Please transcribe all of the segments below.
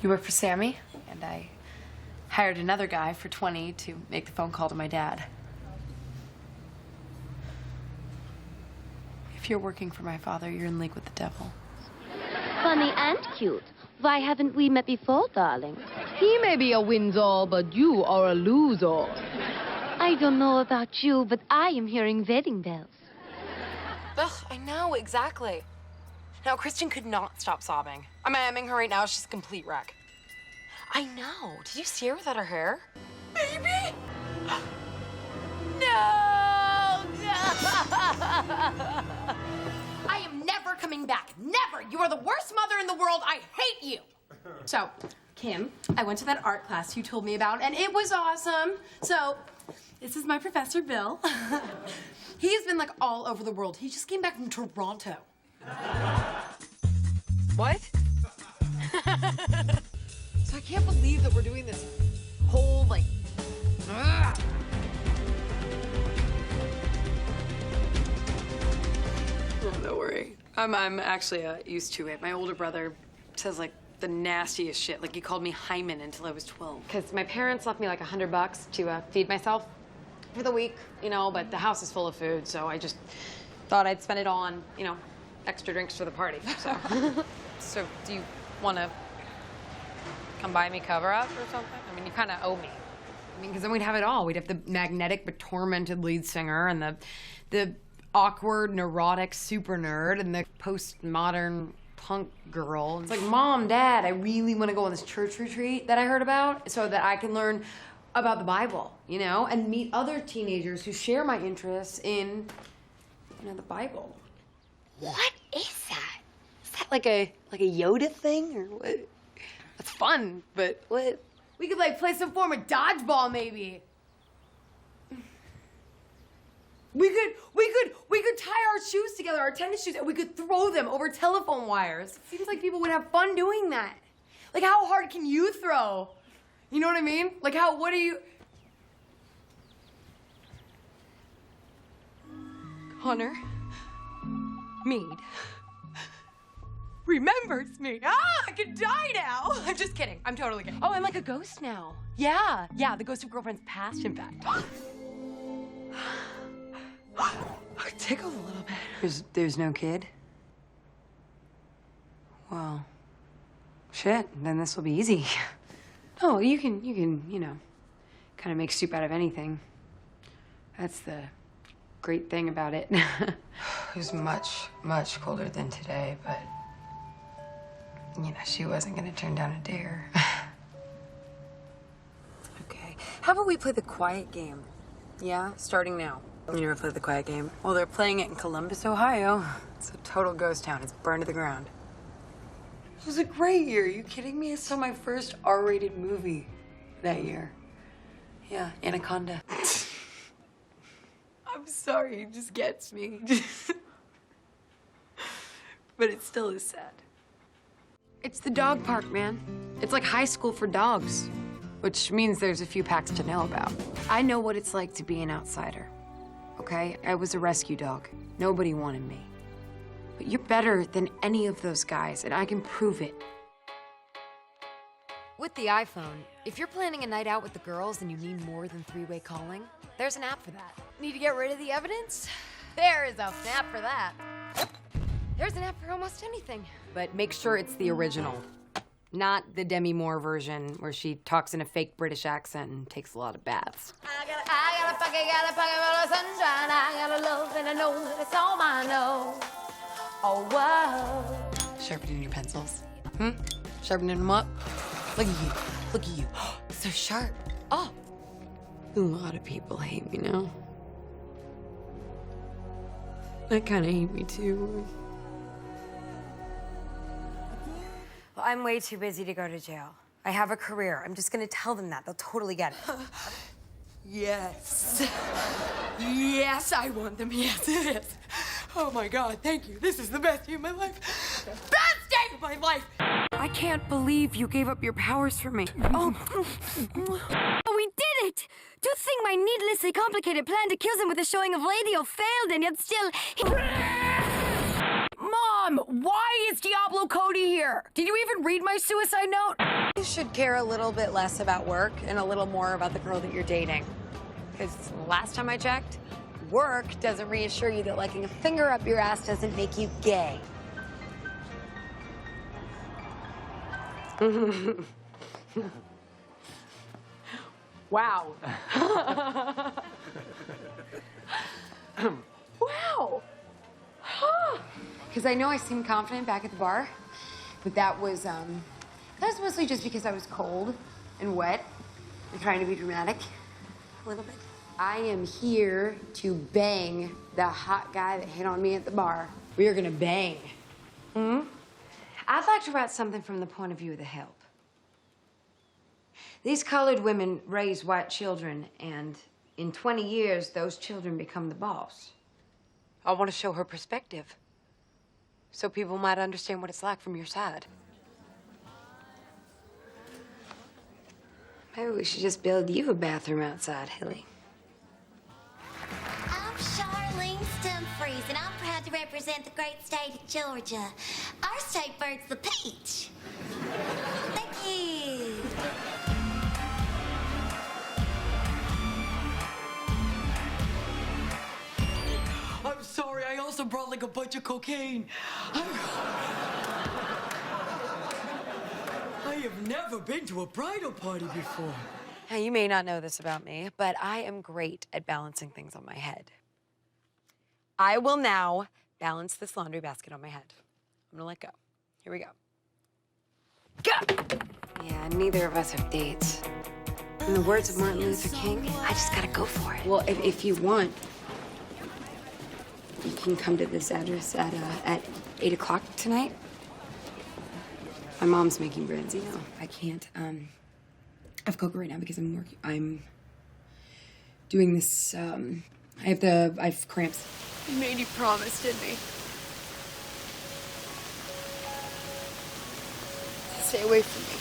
You work for Sammy, and I hired another guy for 20 to make the phone call to my dad. If you're working for my father, you're in league with the devil. Funny and cute. Why haven't we met before, darling? He may be a wins-all, but you are a lose-all. I don't know about you, but I am hearing wedding bells. Ugh, I know, exactly. Now, Kristen could not stop sobbing. I'm IMing her right now. She's a complete wreck. I know. Did you see her without her hair? Baby! No! I am never coming back. Never! You are the worst mother in the world. I hate you. So, Kim, I went to that art class you told me about, and it was awesome. So, this is my professor, Bill. He's been, like, all over the world. He just came back from Toronto. What? So I can't believe that we're doing this whole, like, ugh. Oh, don't worry. I'm actually used to it. My older brother says, like, the nastiest shit. Like, he called me Hyman until I was 12. Because my parents left me, like, $100 to feed myself for the week, you know, but the house is full of food, so I just thought I'd spend it all on, you know, extra drinks for the party, so. So, do you want to come buy me cover-up or something? I mean, you kind of owe me. I mean, because then we'd have it all. We'd have the magnetic but tormented lead singer and the awkward, neurotic super nerd and the postmodern punk girl. It's like, Mom, Dad, I really want to go on this church retreat that I heard about so that I can learn about the Bible, you know, and meet other teenagers who share my interests in, you know, the Bible. What is that? Is that like a Yoda thing or what? It's fun, but what? We could like play some form of dodgeball maybe. We could tie our shoes together, our tennis shoes, and we could throw them over telephone wires. It seems like people would have fun doing that. Like, how hard can you throw? You know what I mean? Like, what do you... Connor Mead remembers me. I could die now. I'm just kidding. I'm totally kidding. Oh, I'm like a ghost now. Yeah, the ghost of girlfriend's past, in fact. I tickled a little bit. There's no kid? Well, shit, then this will be easy. Oh, you can, you know, kind of make soup out of anything. That's the great thing about it. It was much, much colder than today, but, you know, she wasn't gonna turn down a dare. Okay, how about we play the quiet game? Yeah, starting now. You never played the quiet game? Well, they're playing it in Columbus, Ohio. It's a total ghost town. It's burned to the ground. It was a great year. Are you kidding me? I saw my first R-rated movie that year. Yeah, Anaconda. I'm sorry, it just gets me. But it still is sad. It's the dog park, man. It's like high school for dogs, which means there's a few packs to know about. I know what it's like to be an outsider, okay? I was a rescue dog. Nobody wanted me. But you're better than any of those guys, and I can prove it. With the iPhone, if you're planning a night out with the girls and you need more than three-way calling, there's an app for that. Need to get rid of the evidence? There is an app for that. There's an app for almost anything. But make sure it's the original, not the Demi Moore version where she talks in a fake British accent and takes a lot of baths. I got a pocket full of sunshine. I got a love and I know that it's all I know. Oh, whoa. Sharpening your pencils. Sharpening them up. Look at you. Look at you. So sharp. Oh. A lot of people hate me now. They kind of hate me too. Well, I'm way too busy to go to jail. I have a career. I'm just gonna tell them that. They'll totally get it. Yes. Yes, I want them. Yes, it is. Oh my God, thank you. This is the best day of my life. Best day of my life! I can't believe you gave up your powers for me. Oh. We did it! To think my needlessly complicated plan to kill him with a showing of radio failed, and yet still... Mom! Mom, why is Diablo Cody here? Did you even read my suicide note? You should care a little bit less about work and a little more about the girl that you're dating. Because last time I checked, work doesn't reassure you that liking a finger up your ass doesn't make you gay. Wow. Wow. Because I know I seemed confident back at the bar, but that was mostly just because I was cold and wet and trying to be dramatic a little bit. I am here to bang the hot guy that hit on me at the bar. We are gonna bang. I'd like to write something from the point of view of the help. These colored women raise white children, and in 20 years, those children become the boss. I want to show her perspective, so people might understand what it's like from your side. Maybe we should just build you a bathroom outside, Hilly. I'm Charlene Stumfries, and I'm proud to represent the great state of Georgia. Our state bird's the peach. Thank you. I'm sorry, I also brought like a bunch of cocaine. I have never been to a bridal party before. Now, you may not know this about me, but I am great at balancing things on my head. I will now balance this laundry basket on my head. I'm gonna let go. Here we go. Go! Yeah, neither of us have dates. In the words of Martin Luther King, I just gotta go for it. Well, if you want, you can come to this address at 8 o'clock tonight. My mom's making breads, you know. I can't, I have cocoa right now because I'm doing this, I have cramps. You made you promise, didn't he? Stay away from me.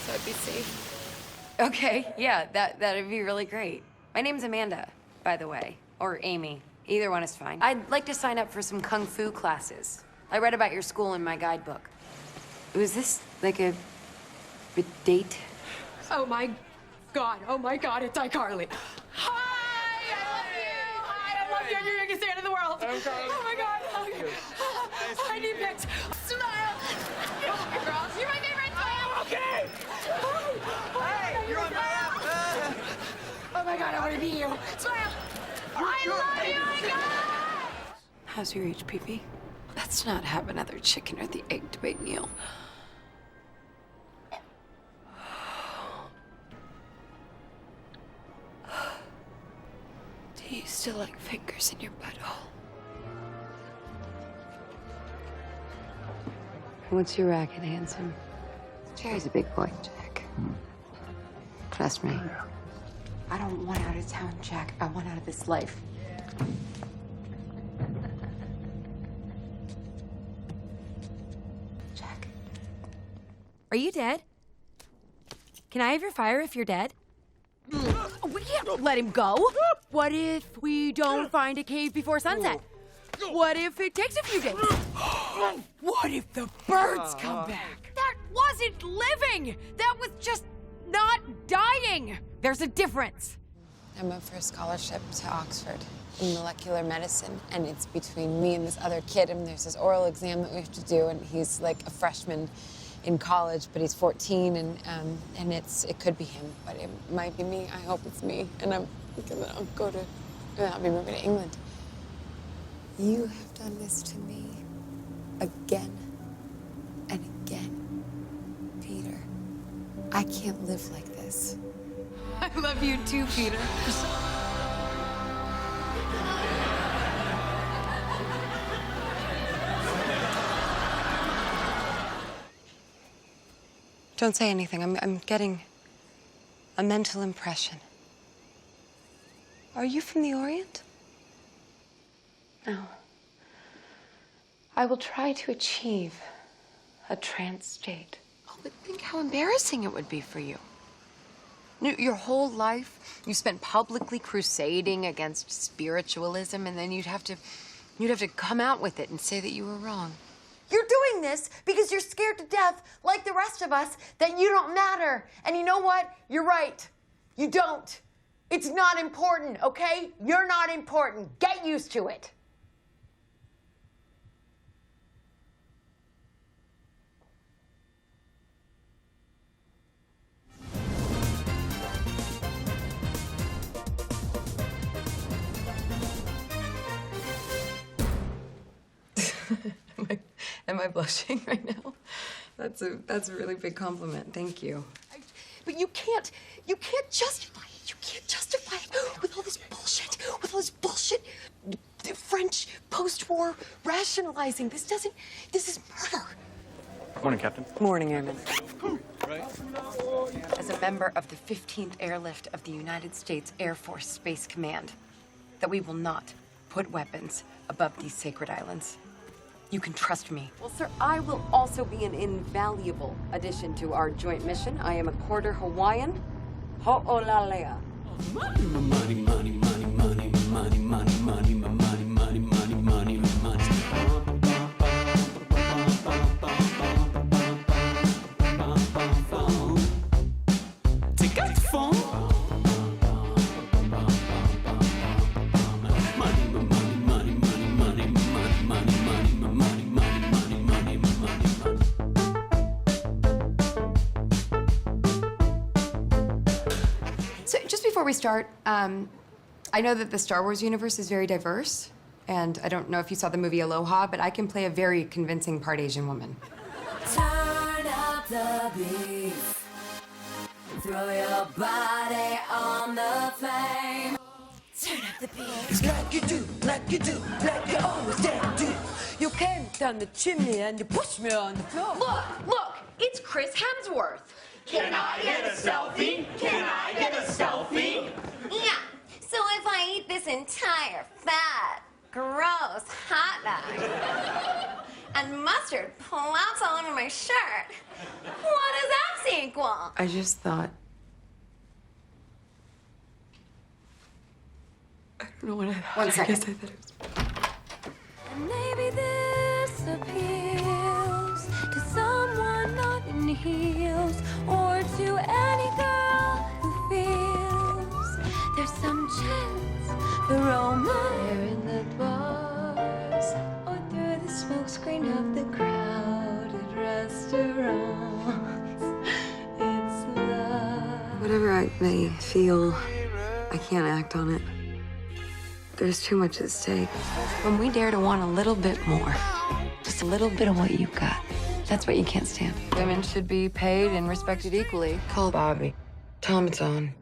So I'd be safe. Okay, yeah, that'd be really great. My name's Amanda, by the way, or Amy. Either one is fine. I'd like to sign up for some kung fu classes. I read about your school in my guidebook. Was this like a date? Oh my God, it's iCarly. Hi, I love you, you're the biggest fan in the world. Oh my God, I need pics. Smile. Girls, you're my favorite. I'm okay. Hey, you're on my app. Oh my God, I want to be you. Smile. I love you, my God. How's your HPV? Let's not have another chicken or the egg debate, Neil. Do you still like fingers in your butthole? What's your racket, handsome? Jerry's a big boy, Jack. Trust me. I don't want out of town, Jack. I want out of this life. Jack. Are you dead? Can I have your fire if you're dead? We can't let him go. What if we don't find a cave before sunset? What if it takes a few days? What if the birds come back? That wasn't living! That was just not dying! There's a difference. I'm up for a scholarship to Oxford in molecular medicine, and it's between me and this other kid, and there's this oral exam that we have to do, and he's like a freshman in college, but he's 14, and it could be him, but it might be me. I hope it's me, and I'll be moving to England. You have done this to me again and again, Peter. I can't live like this. I love you too, Peter. Don't say anything. I'm getting a mental impression. Are you from the Orient? No. I will try to achieve a trance state. Oh, but think how embarrassing it would be for you. Your whole life, you spent publicly crusading against spiritualism, and then you'd have to You'd have to come out with it and say that you were wrong. You're doing this because you're scared to death, like the rest of us, that you don't matter. And you know what? You're right. You don't. It's not important, okay? You're not important. Get used to it. Am I blushing right now? That's a really big compliment. Thank you. But you can't justify it. You can't justify it with all this bullshit French post-war rationalizing. This is murder. Morning, Captain. Morning, Airman. As a member of the 15th Airlift of the United States Air Force Space Command, that we will not put weapons above these sacred islands. You can trust me. Well, sir, I will also be an invaluable addition to our joint mission. I am a quarter Hawaiian. Ho'olalea. Money, money, money, money, money, money, money, money, money, money, money, money, money. Take out the phone. So just before we start, I know that the Star Wars universe is very diverse, and I don't know if you saw the movie Aloha, but I can play a very convincing part Asian woman. Turn up the beat. Throw your body on the flame. Turn up the beat. It's like you do, like you do, like you always do. You came down the chimney and you pushed me on the floor. Look, it's Chris Hemsworth. Can I get a selfie? Can I get a selfie? Yeah. So if I eat this entire fat, gross hot dog and mustard plops all over my shirt, what does that equal? I just thought. I don't know what I thought. 1 second. I guess I thought it was. And maybe this appeals to someone not in heels, or to any girl who feels there's some chance for romance. There in the bars, or through the smokescreen of the crowded restaurants. It's love. Whatever I may feel, I can't act on it. There's too much at stake. When we dare to want a little bit more, just a little bit of what you got, that's what you can't stand. Women should be paid and respected equally. Call Bobby. Tell him it's on.